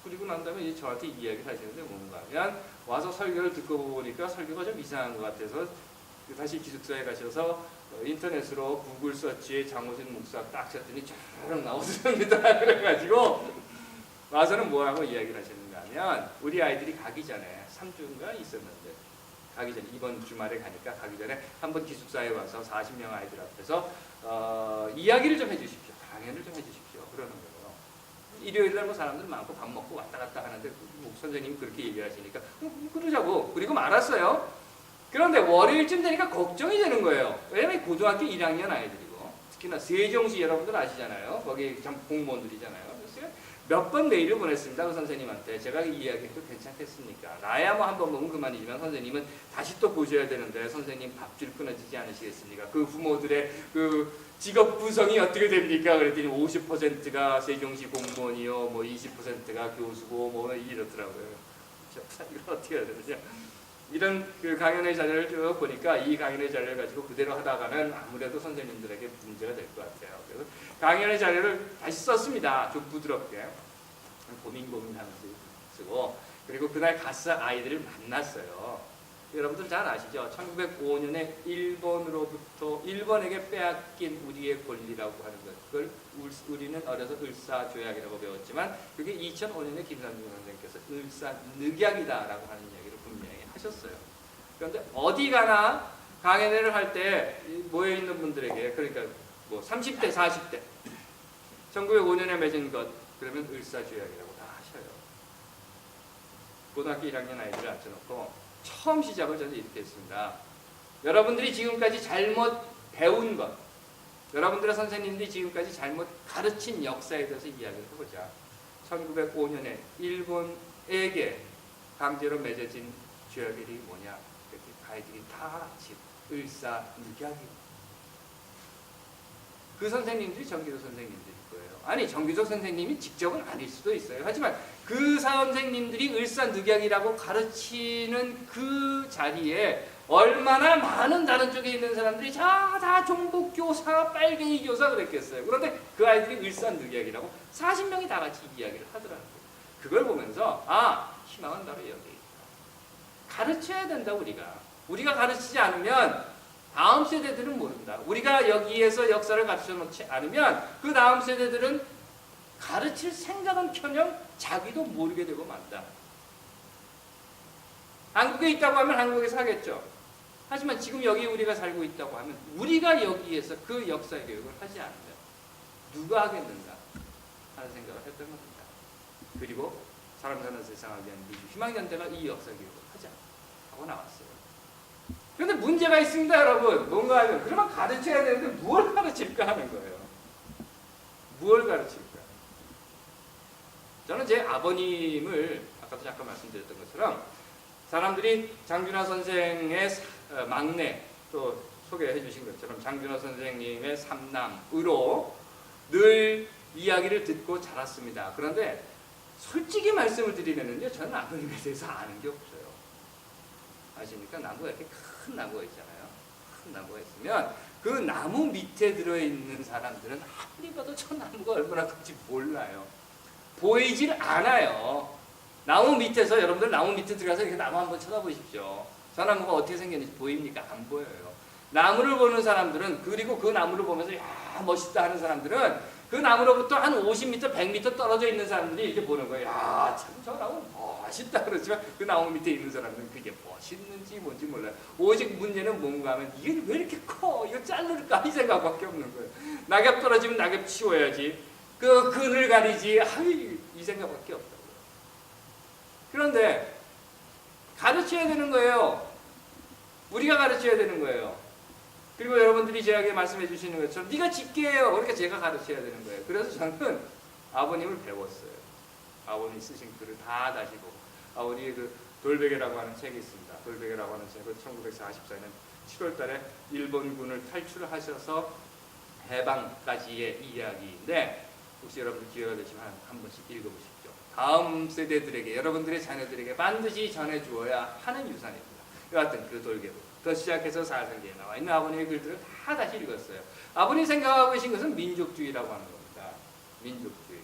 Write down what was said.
그리고 난 다음에 이제 저한테 이야기를 하시는데 뭔가 하면 와서 설교를 듣고 보니까 설교가 좀 이상한 것 같아서 다시 기숙사에 가셔서 인터넷으로 구글 서치에 장호진 목사 딱 쳤더니 쫙 나오습니다. 그래가지고 와서는 뭐라고 이야기를 하셨는가 하면 우리 아이들이 가기 전에 3주인가 있었는데 가기 전에 이번 주말에 가니까 가기 전에 한번 기숙사에 와서 40명 아이들 앞에서 이야기를 좀 해주십시오. 강연을 좀 해주십시오. 그러는 거예요. 일요일날 뭐 사람들 많고 밥 먹고 왔다 갔다 하는데 선생님이 그렇게 얘기하시니까 그러자고 그리고 말았어요. 그런데 월요일쯤 되니까 걱정이 되는 거예요. 왜냐면 고등학교 1학년 아이들이고 특히나 세종시 여러분들 아시잖아요. 거기 참 공무원들이잖아요. 그래서 몇 번 메일을 보냈습니다. 그 선생님한테. 제가 이야기해도 괜찮겠습니까? 나야 뭐 한 번 먹으면 그만이지만 선생님은 다시 또 보셔야 되는데 선생님 밥줄 끊어지지 않으시겠습니까? 그 부모들의 그 직업 구성이 어떻게 됩니까? 그랬더니 50%가 세종시 공무원이요, 뭐 20%가 교수고 뭐 이렇더라고요. 이걸 어떻게 해야 되느냐? 이런 그 강연의 자료를 쭉 보니까 이 강연의 자료를 가지고 그대로 하다가는 아무래도 선생님들에게 문제가 될 것 같아요. 그래서 강연의 자료를 다시 썼습니다. 좀 부드럽게 고민하면서 쓰고 그리고 그날 가서 아이들을 만났어요. 여러분들 잘 아시죠? 1905년에 일본에게 빼앗긴 우리의 권리라고 하는 것. 그걸 우리는 어려서 을사조약이라고 배웠지만 그게 2005년에 김삼중 선생님께서 을사늑약이다라고 하는 이야기를 분명히 하셨어요. 그런데 어디 가나 강연회를 할 때 모여있는 분들에게 그러니까 뭐 30대, 40대 1905년에 맺은 것 그러면 을사조약이라고 다 하셔요. 고등학교 1학년 아이들을 앉혀놓고 처음 시작을 저는 이렇게 했습니다. 여러분들이 지금까지 잘못 배운 것, 여러분들의 선생님들이 지금까지 잘못 가르친 역사에 대해서 이야기를 해보자. 1905년에 일본에게 강제로 맺어진 조약이 뭐냐? 아이들이 다 을사늑약이에요. 그 선생님들이 정기도 선생님들일 거예요. 아니 정기도 선생님이 직접은 아닐 수도 있어요. 하지만 그 선생님들이 을사늑약이라고 가르치는 그 자리에 얼마나 많은 다른 쪽에 있는 사람들이 다 종북교사, 빨갱이 교사 그랬겠어요. 그런데 그 아이들이 을사늑약이라고 40명이 다 같이 이야기를 하더라고요. 그걸 보면서 희망은 바로 여기에 있다. 가르쳐야 된다 우리가 가르치지 않으면 다음 세대들은 모른다. 우리가 여기에서 역사를 가르쳐 놓지 않으면 그 다음 세대들은 가르칠 생각은커녕 자기도 모르게 되고 만다. 한국에 있다고 하면 한국에서 하겠죠. 하지만 지금 여기 우리가 살고 있다고 하면 우리가 여기에서 그 역사 교육을 하지 않으면 누가 하겠는가 하는 생각을 했던 겁니다. 그리고 사람 사는 세상을 위한 민주 희망연대가 이 역사 교육을 하자 하고 나왔어요. 그런데 문제가 있습니다, 여러분. 뭔가 하면 그러면 가르쳐야 되는데 무엇을 가르칠까 하는 거예요. 무엇을 가르칠까? 저는 제 아버님을 아까도 잠깐 말씀드렸던 것처럼 사람들이 장준하 선생의 막내 또 소개해 주신 것처럼 장준하 선생님의 삼남으로 늘 이야기를 듣고 자랐습니다. 그런데 솔직히 말씀을 드리면요, 저는 아버님에 대해서 아는 게 없어요. 아십니까? 나무가 이렇게 큰 나무가 있잖아요. 큰 나무가 있으면 그 나무 밑에 들어있는 사람들은 아무리 봐도 저 나무가 얼마나 큰지 몰라요. 보이질 않아요. 나무 밑에서 여러분들 나무 밑에 들어가서 이렇게 나무 한번 쳐다보십시오. 저 나무가 어떻게 생겼는지 보입니까? 안 보여요. 나무를 보는 사람들은 그리고 그 나무를 보면서 야 멋있다 하는 사람들은 그 나무로부터 한 50m, 100m 떨어져 있는 사람들이 이렇게 보는 거예요. 야, 참 저 나무 멋있다 그러지만 그 나무 밑에 있는 사람들은 그게 멋있는지 뭔지 몰라요. 오직 문제는 뭔가 하면 이게 왜 이렇게 커? 이거 자를까? 이 생각밖에 없는 거예요. 낙엽 떨어지면 낙엽 치워야지. 그 그늘 가리지. 이 생각밖에 없다고요. 그런데 가르쳐야 되는 거예요. 우리가 가르쳐야 되는 거예요. 그리고 여러분들이 제게 말씀해 주시는 것처럼 네가 짓게 해요. 그러니까 제가 가르쳐야 되는 거예요. 그래서 저는 아버님을 배웠어요. 아버님이 쓰신 글을 다 다시 보고 아버님의 그 돌베개라고 하는 책이 있습니다. 돌베개라고 하는 책을 1944년 7월 달에 일본군을 탈출하셔서 해방까지의 이야기인데 혹시 여러분들 기회가 되시면 한 번씩 읽어보십시오. 다음 세대들에게 여러분들의 자녀들에게 반드시 전해주어야 하는 유산입니다. 여하튼 그 돌개부터 시작해서 사상기에 나와 있는 아버님의 글들을 다 다시 읽었어요. 아버님 생각하고 계신 것은 민족주의라고 하는 겁니다. 민족주의.